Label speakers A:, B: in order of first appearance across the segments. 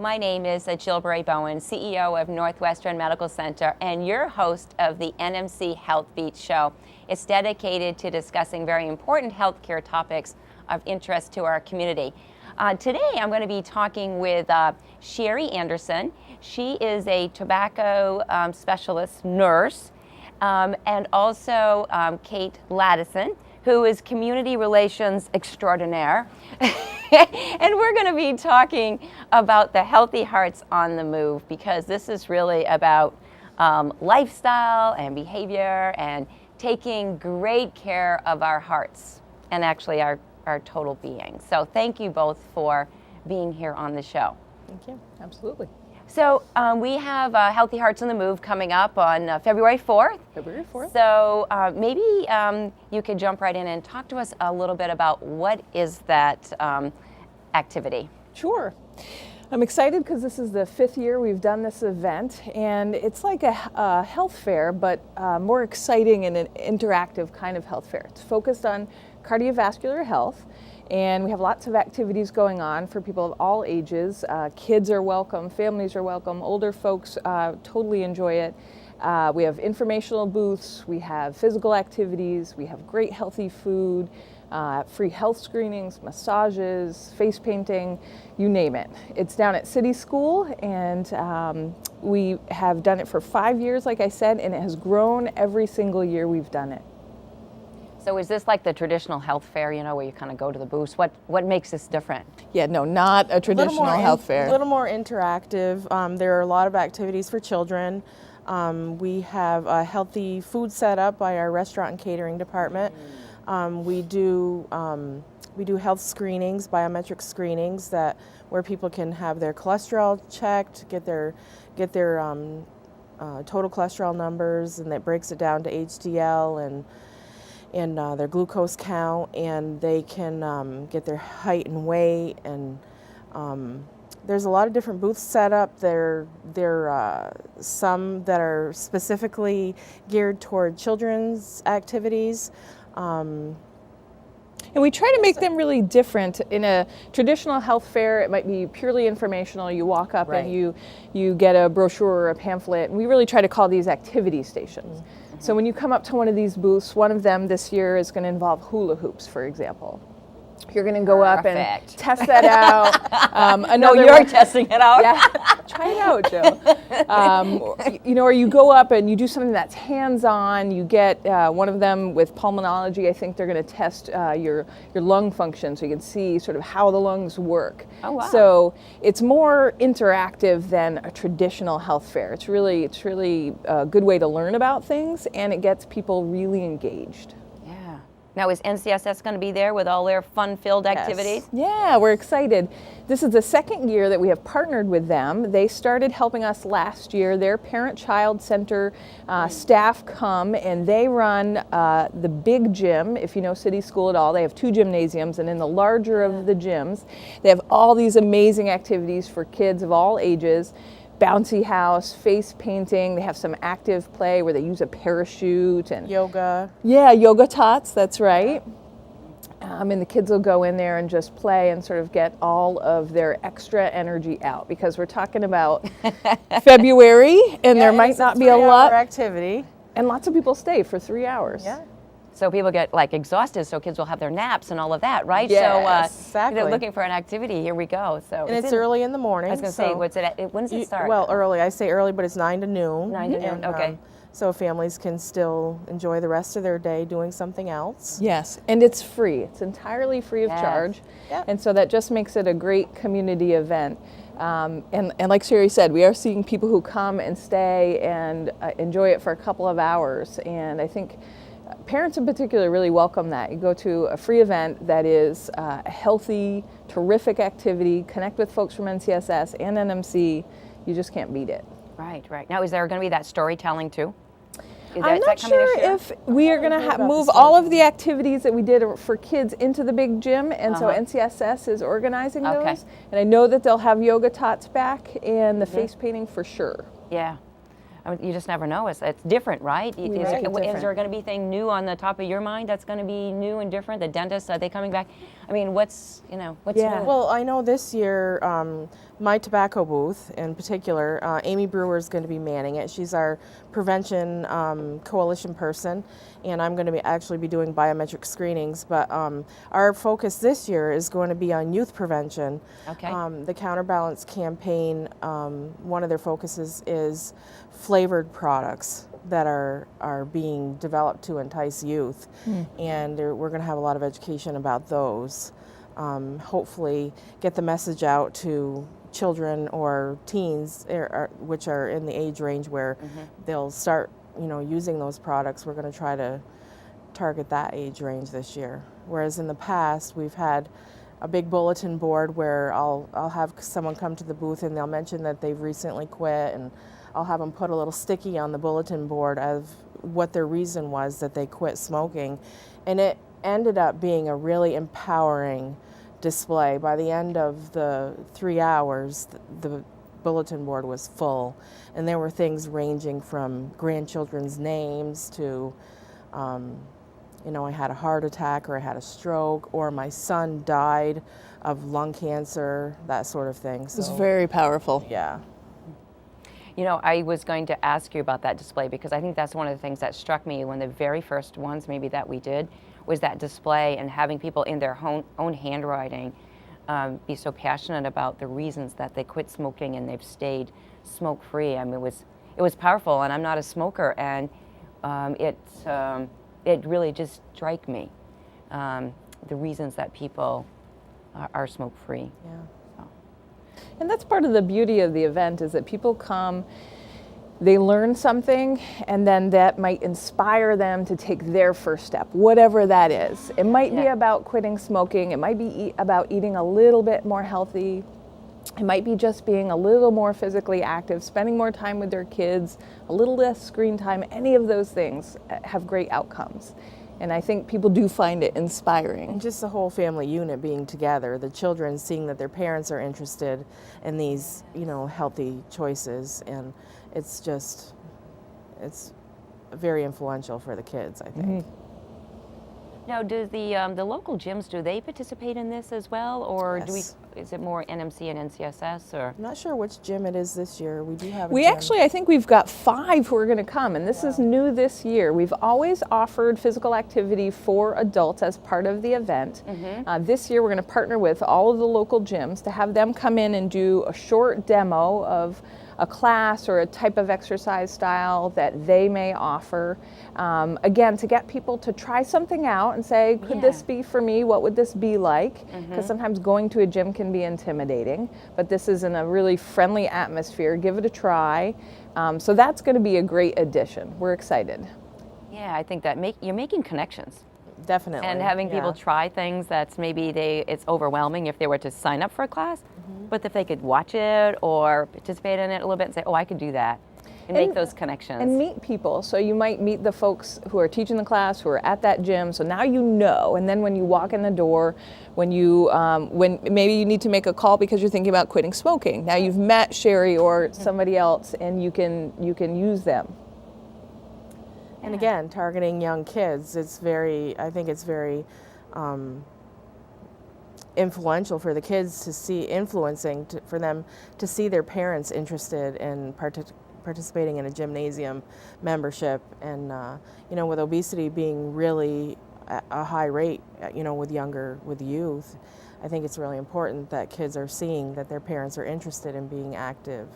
A: my name is Jill Bowen, CEO of Northwestern Medical Center and your host of the NMC Health Beat Show. It's dedicated to discussing very important healthcare topics of interest to our community. Today I'm going to be talking with Chari Andersen. She is a tobacco specialist nurse, and also Kate Laddison, who is community relations extraordinaire. And we're going to be talking about the Healthy Hearts on the Move, because this is really about lifestyle and behavior and taking great care of our hearts and actually our total being. So thank you both for being here on the show.
B: Thank you. Absolutely.
A: So we have Healthy Hearts on the Move coming up on February 4th.
B: February 4th.
A: So maybe you could jump right in and talk to us a little bit about what is that activity.
B: Sure. I'm excited because this is the 5th year we've done this event, and it's like a health fair, but more exciting and an interactive kind of health fair. It's focused on cardiovascular health, and we have lots of activities going on for people of all ages. Kids are welcome, families are welcome, older folks totally enjoy it. We have informational booths, we have physical activities, we have great healthy food, free health screenings, massages, face painting, you name it. It's down at City School, and we have done it for 5 years, like I said, and it has grown every single year we've done it.
A: So is this like the traditional health fair, you know, where you kind of go to the booths? What makes this different?
B: Yeah, no, not a traditional health fair.
C: A little more interactive. There are a lot of activities for children. We have a healthy food set up by our restaurant and catering department. We do health screenings, biometric screenings, where people can have their cholesterol checked, get their total cholesterol numbers, and that breaks it down to HDL and their glucose count, and they can get their height and weight, and there's a lot of different booths set up. There are some that are specifically geared toward children's activities.
B: And we try to make them really different. In a traditional health fair, it might be purely informational. You walk up
A: Right.
B: and you get a brochure or a pamphlet, and we really try to call these activity stations. Mm-hmm. So when you come up to one of these booths, one of them this year is going to involve hula hoops, for example. You're going to go up and test that out.
A: No, you're testing it out.
B: Yeah, try it out, Joe. Or you go up and you do something that's hands-on. You get one of them with pulmonology. I think they're going to test your lung function, so you can see sort of how the lungs work.
A: Oh, wow.
B: So it's more interactive than a traditional health fair. It's really a good way to learn about things, and it gets people really engaged.
A: Now, is NCSS going to be there with all their fun-filled activities?
B: Yeah, we're excited. This is the second year that we have partnered with them. They started helping us last year. Their parent-child center staff come, and they run the big gym. If you know City School at all, they have 2 gymnasiums, and in the larger of the gyms, they have all these amazing activities for kids of all ages. Bouncy house, face painting. They have some active play where they use a parachute and
C: yoga.
B: Yeah, yoga tots, that's right. And the kids will go in there and just play and sort of get all of their extra energy out, because we're talking about February, and there might not be a lot
C: activity,
B: and lots of people stay for 3 hours.
C: Yeah.
A: So people get like exhausted, so kids will have their naps and all of that, right?
B: Yes,
A: so
C: exactly.
A: They're looking for an activity. Here we go. So
C: and it's early in the morning.
A: I was going to say, when does it start?
C: Well, early. I say early, but it's 9 to noon.
A: 9 to noon. Okay.
C: So families can still enjoy the rest of their day doing something else.
B: Yes, and it's free. It's entirely free of charge.
C: Yeah.
B: And so that just makes it a great community event. And like Chari said, we are seeing people who come and stay and enjoy it for a couple of hours. And I think parents in particular really welcome that. You go to a free event that is a healthy, terrific activity, connect with folks from NCSS and NMC, you just can't beat it.
A: Right. Now, is there going to be that storytelling too?
B: I'm not sure if we are going to move all of the activities that we did for kids into the big gym, and so NCSS is organizing those. And I know that they'll have yoga tots back and the face painting for sure.
A: Yeah. I mean, you just never know. It's different, right?
B: We
A: Is,
B: make it
A: is
B: different.
A: there going to be anything new on the top of your mind that's going to be new and different? The dentists, are they coming back? I mean, what's
B: Yeah.
A: new?
C: Well, I know this year, my tobacco booth in particular, Amy Brewer is going to be manning it. She's our prevention coalition person, and I'm going to actually be doing biometric screenings. But our focus this year is going to be on youth prevention.
A: Okay.
C: The Counterbalance campaign, one of their focuses is flavored products that are being developed to entice youth, and we're going to have a lot of education about those. Hopefully get the message out to children or teens, which are in the age range where they'll start, using those products. We're going to try to target that age range this year. Whereas in the past, we've had a big bulletin board where I'll have someone come to the booth and they'll mention that they've recently quit, and I'll have them put a little sticky on the bulletin board of what their reason was that they quit smoking. And it ended up being a really empowering display. By the end of the 3 hours, the bulletin board was full, and there were things ranging from grandchildren's names to, I had a heart attack, or I had a stroke, or my son died of lung cancer, that sort of thing.
B: It's very powerful.
C: Yeah.
A: I was going to ask you about that display, because I think that's one of the things that struck me when the very first ones maybe that we did was that display, and having people in their own handwriting be so passionate about the reasons that they quit smoking and they've stayed smoke-free. I mean, it was powerful, and I'm not a smoker, and it really just struck me, the reasons that people are smoke-free.
C: Yeah.
B: And that's part of the beauty of the event, is that people come, they learn something, and then that might inspire them to take their first step, whatever that is. It might be about quitting smoking. It might be about eating a little bit more healthy. It might be just being a little more physically active, spending more time with their kids, a little less screen time. Any of those things have great outcomes. And I think people do find it inspiring.
C: And just the whole family unit being together, the children seeing that their parents are interested in these, healthy choices, and it's very influential for the kids, I think.
A: Now, do the local gyms, do they participate in this as well, or
C: Yes.
A: is it more NMC and NCSS, or?
C: I'm not sure which gym it is this year. We do have a
B: We
C: gym.
B: actually, I think we've got 5 who are going to come, and this is new this year. We've always offered physical activity for adults as part of the event. This year we're going to partner with all of the local gyms to have them come in and do a short demo of a class or a type of exercise style that they may offer. Again, to get people to try something out and say, could this be for me? What would this be like? Because sometimes going to a gym can be intimidating, but this is in a really friendly atmosphere. Give it a try. So that's going to be a great addition. We're excited.
A: Yeah, I think that you're making connections.
C: Definitely.
A: And having people try things that's maybe it's overwhelming if they were to sign up for a class, but if they could watch it or participate in it a little bit and say, oh, I could do that, and make those connections.
B: And meet people. So you might meet the folks who are teaching the class, who are at that gym. So now you know. And then when you walk in the door, when maybe you need to make a call because you're thinking about quitting smoking, now you've met Chari or somebody else, and you can use them.
C: And again, targeting young kids, I think it's very influential for the kids to see, for them to see their parents interested in participating in a gymnasium membership. And, with obesity being really a high rate, with youth, I think it's really important that kids are seeing that their parents are interested in being active.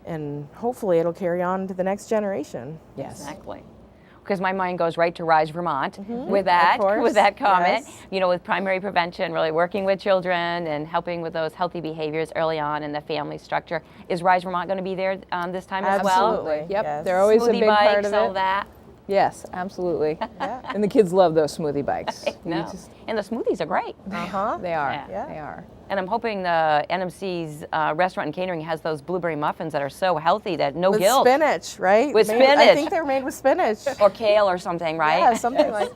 C: And hopefully it'll carry on to the next generation.
B: Yes.
A: Exactly. Because my mind goes right to Rise Vermont with that comment.
C: Yes.
A: With primary prevention, really working with children and helping with those healthy behaviors early on in the family structure. Is Rise Vermont going to be there this time as well?
C: Absolutely.
B: Yep.
C: Yes.
B: They're always
A: Smoothie
B: a big
A: bikes,
B: part of
A: all
B: it.
A: that.
B: Yes, absolutely. And the kids love those smoothie bikes.
A: No. And the smoothies are great.
B: They are.
A: Yeah.
B: They are.
A: And I'm hoping the NMC's restaurant and catering has those blueberry muffins that are so healthy that no
C: With
A: guilt.
C: spinach, right?
A: With
C: I
A: spinach.
C: think they're made with spinach.
A: Or kale or something, right?
C: Yeah, something like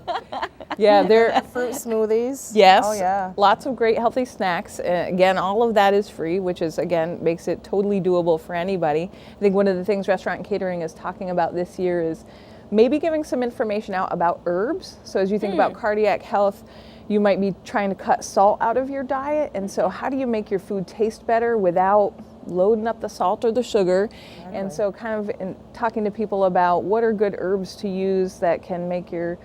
B: Yeah, they're
C: Fruit smoothies.
B: yes.
C: Oh yeah.
B: Lots of great healthy snacks. Again, all of that is free, which is again makes it totally doable for anybody. I think one of the things Restaurant and Catering is talking about this year is maybe giving some information out about herbs. So as you think about cardiac health, you might be trying to cut salt out of your diet, and so how do you make your food taste better without loading up the salt or the sugar? And so kind of talking to people about what are good herbs to use that can make your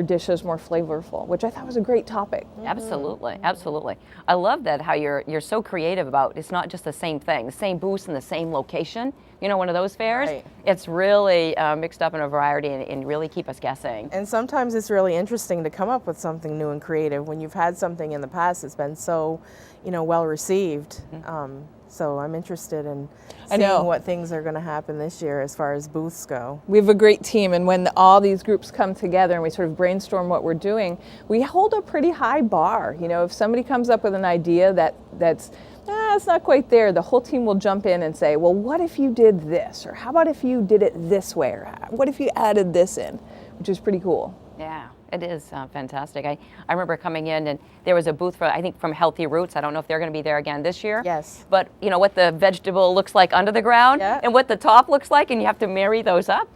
B: dishes more flavorful, which I thought was a great topic.
A: Absolutely, absolutely. I love that how you're so creative about it's not just the same thing, the same booths in the same location. You know, one of those fairs.
C: Right.
A: It's really mixed up in a variety and really keep us guessing.
C: And sometimes it's really interesting to come up with something new and creative when you've had something in the past that's been so, well received. So I'm interested in seeing what things are going to happen this year as far as booths go.
B: We have a great team, and when all these groups come together and we sort of brainstorm what we're doing, we hold a pretty high bar. If somebody comes up with an idea that's it's not quite there, the whole team will jump in and say, well, what if you did this? Or how about if you did it this way? Or what if you added this in? Which is pretty cool.
A: Yeah, it is fantastic. I remember coming in and there was a booth from Healthy Roots. I don't know if they're going to be there again this year.
C: Yes.
A: But what the vegetable looks like under the ground and what the top looks like, and you have to marry those up.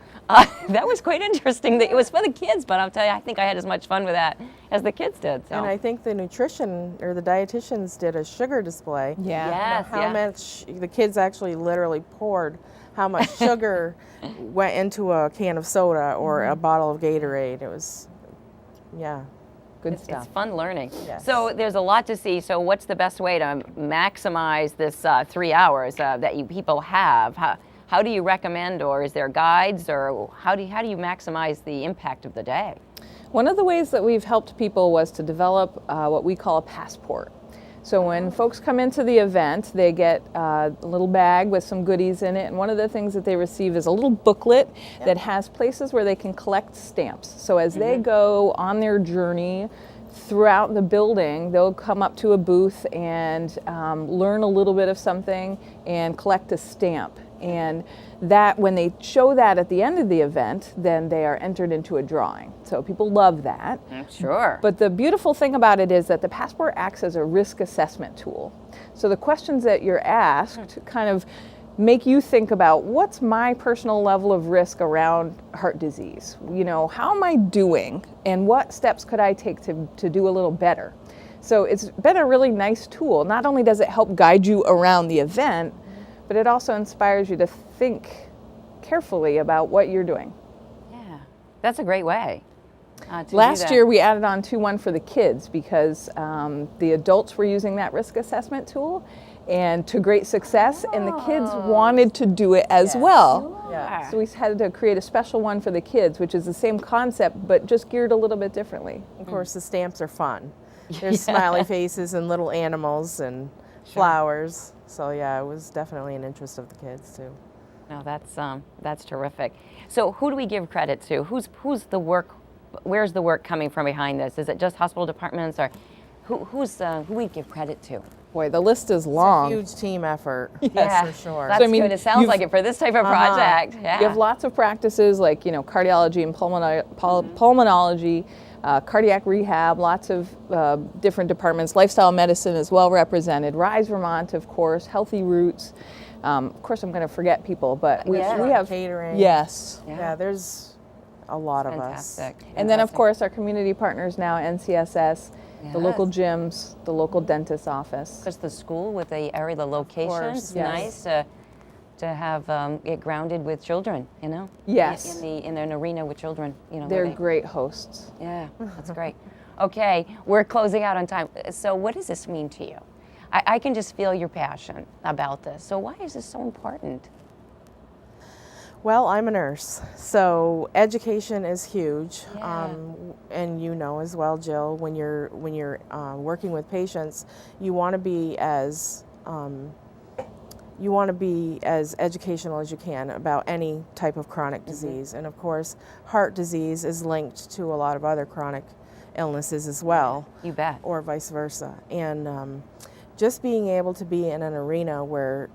A: That was quite interesting. It was for the kids, but I'll tell you, I think I had as much fun with that as the kids did. So.
C: And I think the nutrition or the dietitians did a sugar display.
B: Yeah.
A: Yes,
C: How much the kids actually literally poured how much sugar went into a can of soda or a bottle of Gatorade. It was,
B: Good stuff.
A: It's fun learning.
C: Yes.
A: So there's a lot to see. So what's the best way to maximize this 3 hours that you people have? How do you recommend, or is there guides, or how do you maximize the impact of the day?
B: One of the ways that we've helped people was to develop what we call a passport. So when folks come into the event, they get a little bag with some goodies in it, and one of the things that they receive is a little booklet that has places where they can collect stamps. So as they go on their journey throughout the building, they'll come up to a booth and learn a little bit of something and collect a stamp. And that, when they show that at the end of the event, then they are entered into a drawing. So people love that.
A: Sure.
B: But the beautiful thing about it is that the passport acts as a risk assessment tool. So the questions that you're asked kind of make you think about, what's my personal level of risk around heart disease? How am I doing, and what steps could I take to do a little better? So it's been a really nice tool. Not only does it help guide you around the event, but it also inspires you to think carefully about what you're doing.
A: Yeah, that's a great way.
B: Last year we added on one for the kids because the adults were using that risk assessment tool, and to great success, and the kids wanted to do it as well.
C: Yeah.
B: So we had to create a special one for the kids, which is the same concept but just geared a little bit differently.
C: Of course, the stamps are fun. There's smiley faces and little animals and flowers. So it was definitely an interest of the kids too.
A: No, that's terrific. So who do we give credit to? Who's the work? Where's the work coming from behind this? Is it just hospital departments, or who we give credit to?
B: Boy, the list is long.
C: It's a huge team effort.
A: Yeah,
C: for sure.
A: That's good. It sounds like it for this type of project. Yeah.
B: You have lots of practices like cardiology and pulmonology, cardiac rehab, lots of different departments. Lifestyle medicine is well represented. Rise Vermont, of course. Healthy Roots. Of course, I'm going to forget people, but we have
C: catering.
B: Yes.
C: Yeah, there's a lot of us.
B: And then, of course, our community partners now, NCSS, the local gyms, the local dentist's office.
A: Because the school with the area, the location,
C: course,
A: it's nice to have it grounded with children,
B: Yes.
A: in an arena with children,
B: They're great hosts.
A: Yeah, that's great. Okay, we're closing out on time. So what does this mean to you? I can just feel your passion about this. So why is this so important?
C: Well, I'm a nurse, so education is huge,
A: Yeah.
C: and as well, Jill, when you're working with patients, you want to be as educational as you can about any type of chronic disease, and of course, heart disease is linked to a lot of other chronic illnesses as well.
A: You bet.
C: Or vice versa, and just being able to be in an arena where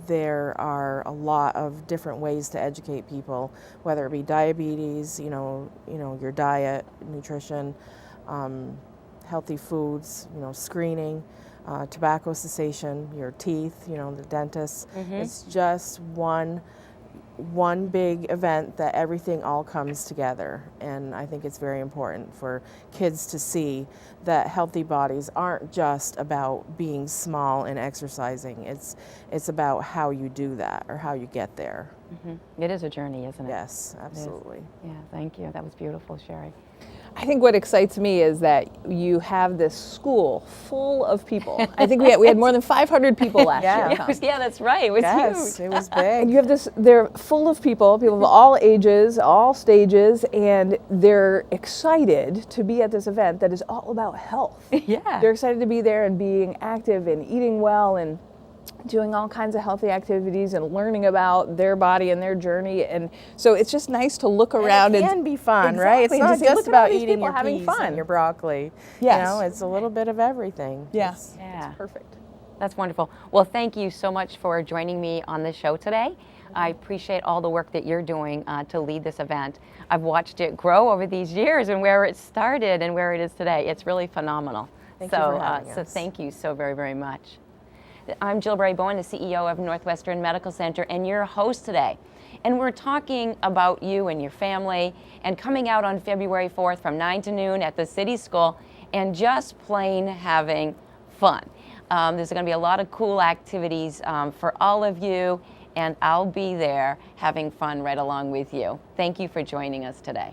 C: there are a lot of different ways to educate people, whether it be diabetes, your diet, nutrition, healthy foods, screening, tobacco cessation, your teeth, the dentist. It's just one big event that everything all comes together, and I think it's very important for kids to see that healthy bodies aren't just about being small and exercising. It's about how you do that or how you get there.
A: It is a journey, isn't it?
C: Yes, absolutely.
A: Yeah, thank you. That was beautiful, Chari.
B: I think what excites me is that you have this school full of people. I think we had more than 500 people last year.
A: Yeah, that's right. It was huge.
C: It was big.
B: And you have this, they're full of people of all ages, all stages, and they're excited to be at this event that is all about health.
A: Yeah.
B: They're excited to be there and being active and eating well and doing all kinds of healthy activities and learning about their body and their journey. And so it's just nice to look around.
C: It can be fun, right? It's not just about eating your peas and your broccoli.
B: Yes.
C: It's a little bit of everything.
B: Yes.
A: Yeah.
B: It's perfect.
A: That's wonderful. Well, thank you so much for joining me on the show today. I appreciate all the work that you're doing to lead this event. I've watched it grow over these years and where it started and where it is today. It's really phenomenal.
C: Thank you for having us.
A: So thank you so very, very much. I'm Chari Bowen, the CEO of Northwestern Medical Center, and your host today. And we're talking about you and your family and coming out on February 4th from 9 to noon at the City School and just plain having fun. There's going to be a lot of cool activities for all of you, and I'll be there having fun right along with you. Thank you for joining us today.